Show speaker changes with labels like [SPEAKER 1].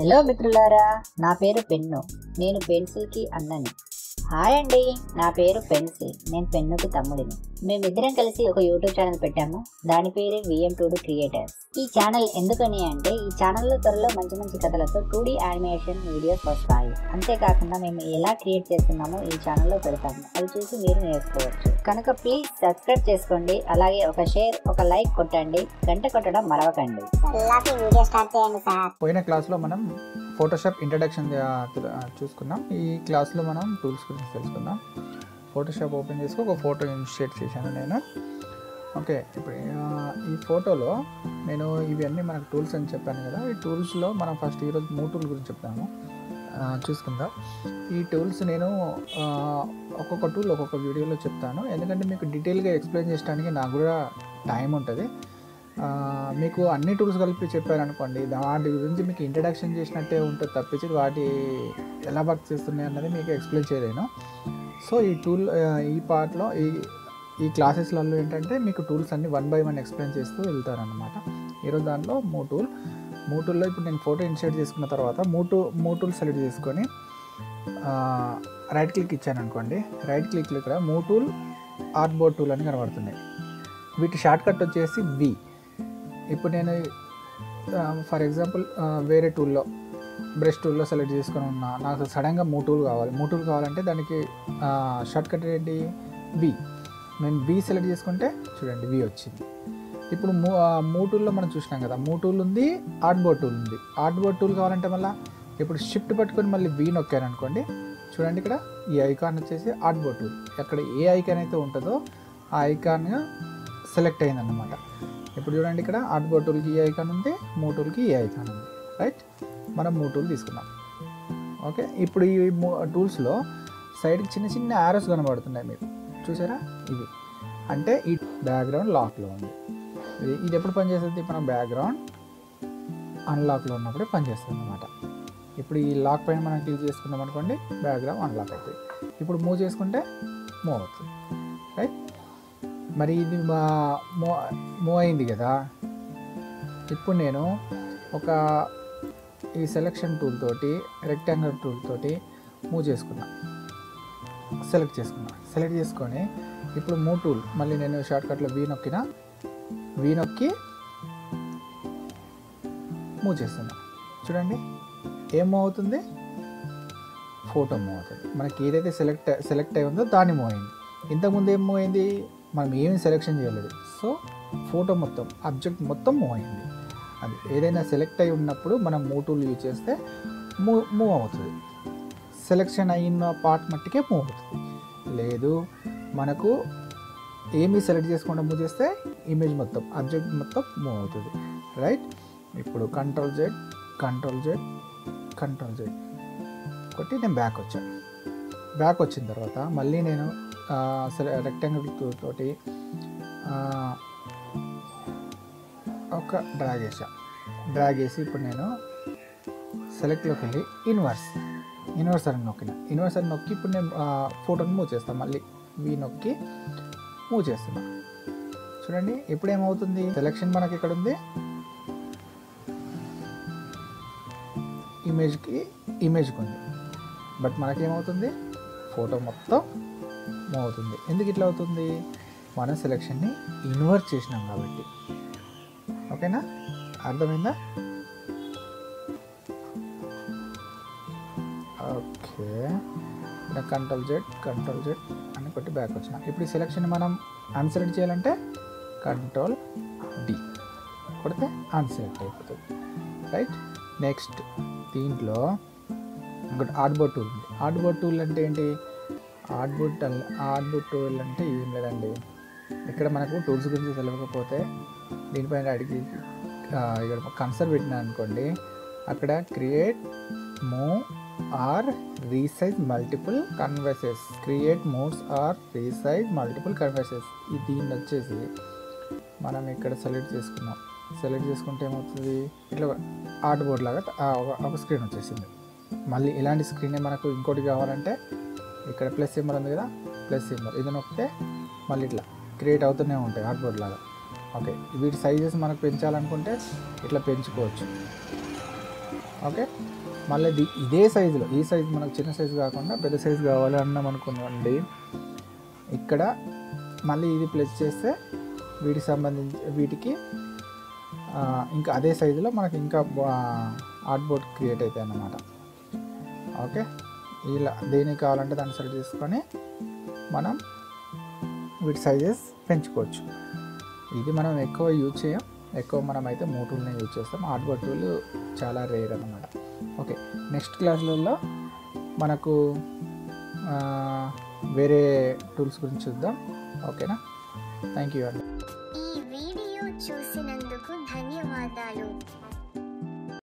[SPEAKER 1] Hello మిత్రులారా, నా పేరు పెన్ను. నేను పెన్సిల్కి అన్నని. హాయ్ అండి, నా పేరు పెన్సిల్. నేను పెన్నుకి తమ్ముడిని. మేమిద్దరం కలిసి ఒక యూట్యూబ్ ఛానల్ పెట్టాము. దాని పేరే VM2D క్రియేటర్స్. ఈ ఛానల్ ఎందుకని అంటే, ఈ ఛానల్లో త్వరలో మంచి మంచి కథలతో 2D యానిమేషన్ వీడియోస్ వస్తాయి. అంతేకాకుండా మేము ఎలా క్రియేట్ చేస్తున్నామో ఈ ఛానల్లో పెడతాము. అవి చూసి మీరు నేర్చుకోవచ్చు. కనుక ప్లీజ్ సబ్స్క్రైబ్ చేసుకోండి. అలాగే ఒక షేర్, ఒక లైక్ కొట్టండి. గంట కొట్టడం మరవకండి.
[SPEAKER 2] పోయిన క్లాస్లో మనం ఫోటోషాప్ ఇంట్రడక్షన్ చూసుకున్నాం. ఈ క్లాస్లో మనం టూల్స్ గురించి తెలుసుకుందాం. ఫోటోషాప్ ఓపెన్ చేసుకు ఒక ఫోటో ఇన్షియేట్ చేశాను నేను. ఓకే, ఇప్పుడు ఈ ఫోటోలో నేను ఇవన్నీ మనకు టూల్స్ అని చెప్పాను కదా. ఈ టూల్స్లో మనం ఫస్ట్ ఈరోజు 3 టూల్ గురించి చెప్తాము, చూసుకుందాం. ఈ టూల్స్ నేను ఒక్కొక్క టూల్ ఒక్కొక్క వీడియోలో చెప్తాను, ఎందుకంటే మీకు డీటెయిల్గా ఎక్స్ప్లెయిన్ చేయడానికి నాకు కూడా టైం ఉంటుంది. మీకు అన్ని టూల్స్ కలిపి చెప్పారనుకోండి, వాటి గురించి మీకు ఇంట్రడక్షన్ చేసినట్టే ఉంటుంది తప్పించి వాటి ఎలా వర్క్ చేస్తున్నాయి అన్నది మీకు ఎక్స్ప్లెయిన్ చేయలేను. సో ఈ టూల్ ఈ పార్ట్లో ఈ క్లాసెస్లలో ఏంటంటే మీకు టూల్స్ అన్ని 1 by 1 ఎక్స్ప్లెయిన్ చేస్తూ వెళ్తారనమాట. ఈరోజు దాంట్లో 3 టూల్లో ఇప్పుడు నేను ఫోటో ఇన్షియేట్ చేసుకున్న తర్వాత 3 టూల్స్ సెలెక్ట్ చేసుకొని రైట్ క్లిక్ ఇచ్చాను అనుకోండి. రైట్ క్లిక్లో ఇక్కడ 3 టూల్ ఆర్ట్ బోర్డ్ టూల్ అని కనబడుతున్నాయి. వీటి షార్ట్ కట్ వచ్చేసి V. ఇప్పుడు నేను ఫర్ ఎగ్జాంపుల్ వేరే టూల్లో బ్రష్ టూల్లో సెలెక్ట్ చేసుకొని ఉన్నా, నాకు సడన్గా 3 టూల్ కావాలి. 3 టూల్ కావాలంటే దానికి షార్ట్ కట్ ఏంటి? V. నేను V సెలెక్ట్ చేసుకుంటే చూడండి V వచ్చింది. ఇప్పుడు 3 టూల్లో మనం చూసినాం కదా, 3 టూల్ ఉంది, ఆర్ట్ బోర్డ్ టూల్ ఉంది. ఆర్ట్ బోర్డ్ టూల్ కావాలంటే మళ్ళీ ఇప్పుడు షిఫ్ట్ పట్టుకొని మళ్ళీ V నొక్కాను అనుకోండి, చూడండి ఇక్కడ ఈ ఐకాన్ వచ్చేసి ఆర్ట్ బోర్డ్ టూల్. అక్కడ ఏ ఐకాన్ అయితే ఉంటుందో ఆ ఐకాన్ సెలెక్ట్ అయిందన్నమాట. ఇప్పుడు చూడండి ఇక్కడ ఆర్ట్ బోర్డ్ టూల్కి ఈ ఐకాన్ ఉంది, 3 టూల్కి ఈ ఐకాన్ ఉంది. రైట్, మనం 3 టూల్ తీసుకున్నాం. ఓకే, ఇప్పుడు ఈ టూల్స్లో సైడ్కి చిన్న చిన్న యారోస్ కనబడుతున్నాయి, మీరు చూసారా? ఇవి అంటే ఈ బ్యాక్గ్రౌండ్ లాక్లో ఉంది. ఇది ఎప్పుడు పనిచేస్తుంది? మనం బ్యాక్గ్రౌండ్ అన్లాక్లో ఉన్నప్పుడే పనిచేస్తుంది అన్నమాట. ఇప్పుడు ఈ లాక్ పైన మనం క్లిక్ చేసుకున్నాం అనుకోండి, బ్యాక్గ్రౌండ్ అన్లాక్ అవుతుంది. ఇప్పుడు మూవ్ చేసుకుంటే మూవ్ అవుతుంది. రైట్, మరి ఇది మూవ్ అయింది కదా. ఇప్పుడు నేను ఈ సెలెక్షన్ టూల్ తోటి, రెక్టాంగిల్ టూల్ తోటి మూవ్ చేసుకున్నా, సెలెక్ట్ చేసుకొని ఇప్పుడు మూవ్ టూల్ మళ్ళీ నేను షార్ట్కట్లో V నొక్కి మూవ్ చేస్తున్నా. చూడండి ఏం మూవ్ అవుతుంది? ఫోటో మూవ్ అవుతుంది. మనకి ఏదైతే సెలెక్ట్ అయి ఉందో దాన్ని మూవ్ అయింది. ఇంతకుముందు ఏం మూవ్ అయింది? మనం ఏమి సెలెక్షన్ చేయలేదు. సో ఫోటో మొత్తం, ఆబ్జెక్ట్ మొత్తం మూవ్ అయింది. అది ఏదైనా సెలెక్ట్ అయి ఉన్నప్పుడు మనం మూవ్ టూల్ యూజ్ చేస్తే మూవ్ అవుతుంది. సెలెక్షన్ అయిన పార్ట్ మట్టికే మూవ్ అవుతుంది. లేదు మనకు ఏమీ సెలెక్ట్ చేసుకుండా మూవ్ చేస్తే ఇమేజ్ మొత్తం, ఆబ్జెక్ట్ మొత్తం మూవ్ అవుతుంది. రైట్, ఇప్పుడు కంట్రోల్ జెడ్ కొట్టి నేను బ్యాక్ వచ్చాను. బ్యాక్ వచ్చిన తర్వాత మళ్ళీ నేను రెక్టాంగిల్ టూల్ తోటి ఒక డ్రాగ్ వేసి ఇప్పుడు నేను సెలెక్ట్లోకి వెళ్ళి ఇన్వర్స్ అని నొక్కి ఇప్పుడు నేను ఫోటోని మూవ్ చేస్తాను. మళ్ళీ V నొక్కి మూవ్ చేస్తున్నా. చూడండి ఇప్పుడు ఏమవుతుంది? సెలెక్షన్ మనకి ఇక్కడ ఉంది, ఇమేజ్కి ఉంది, బట్ మనకేమవుతుంది? ఫోటో మొత్తం మూవ్ అవుతుంది. ఎందుకు ఇట్లా అవుతుంది? మనం సెలెక్షన్ని ఇన్వర్ట్ చేసినాం కాబట్టి. ఓకేనా, అర్థమైందా? ఓకే, నేను కంట్రోల్ జెడ్ అని కొట్టి బ్యాక్ వచ్చిన. ఇప్పుడు ఈ సెలెక్షన్ మనం అన్సెలెక్ట్ చేయాలంటే కంట్రోల్ D కొడితే అన్సెలెక్ట్ అయిపోతుంది. రైట్, నెక్స్ట్ దీంట్లో ఇంకోటి ఆర్ట్ బోర్డ్ టూల్ ఉంది. ఆర్ట్ బోర్డ్ టూల్ అంటే ఏంటి? ఆర్ట్ బోర్డ్ టూల్ అంటే ఏం లేదండి. ఇక్కడ మనకు టూల్స్ గురించి తెలియకపోతే దీనిపైన అడిగి ఇక్కడ కన్సర్ పెట్టినా అనుకోండి, అక్కడ create move or resize multiple canvases, దీన్ని వచ్చేసి మనం ఇక్కడ సెలెక్ట్ చేసుకుంటే ఏమవుతుంది? ఇట్లా ఆర్ట్ బోర్డ్ లాగా ఒక స్క్రీన్ వచ్చేసింది. మళ్ళీ ఇలాంటి స్క్రీనే మనకు ఇంకోటి కావాలంటే ఇక్కడ ప్లస్ సింబల్ ఉంది కదా, ఇది నొక్కితే మళ్ళీ ఇట్లా క్రియేట్ అవుతూనే ఉంటాయి ఆర్ట్ బోర్డ్ లాగా. ఓకే, వీటి సైజెస్ మనకు పెంచాలనుకుంటే ఇట్లా పెంచుకోవచ్చు. ఓకే. మళ్ళీ ఇదే సైజులో, ఈ సైజు మనకు చిన్న సైజు కాకుండా పెద్ద సైజు కావాలి అన్నాం అనుకోండి, ఇక్కడ మళ్ళీ ఇది ప్లస్ చేస్తే వీటికి ఇంకా అదే సైజులో మనకి ఇంకా ఆర్ట్బోర్డ్ క్రియేట్ అవుతాయి అన్నమాట. ఓకే, ఇలా దేనికి కావాలంటే దాన్ని సెలెక్ట్ చేసుకొని మనం వీటి సైజెస్ పెంచుకోవచ్చు. ఇది మనం ఎక్కువ యూజ్ చేయం, ఎక్కువ మనం అయితే 3 టూల్ని యూజ్ చేస్తాం. ఆర్ట్బోర్డ్ టూల్ చాలా రేర్ అన్నమాట. ఓకే, నెక్స్ట్ క్లాస్లలో మనకు వేరే టూల్స్ గురించి చూద్దాం. ఓకేనా, థ్యాంక్ యూ అండి.
[SPEAKER 3] ఈ వీడియో చూసినందుకు ధన్యవాదాలు.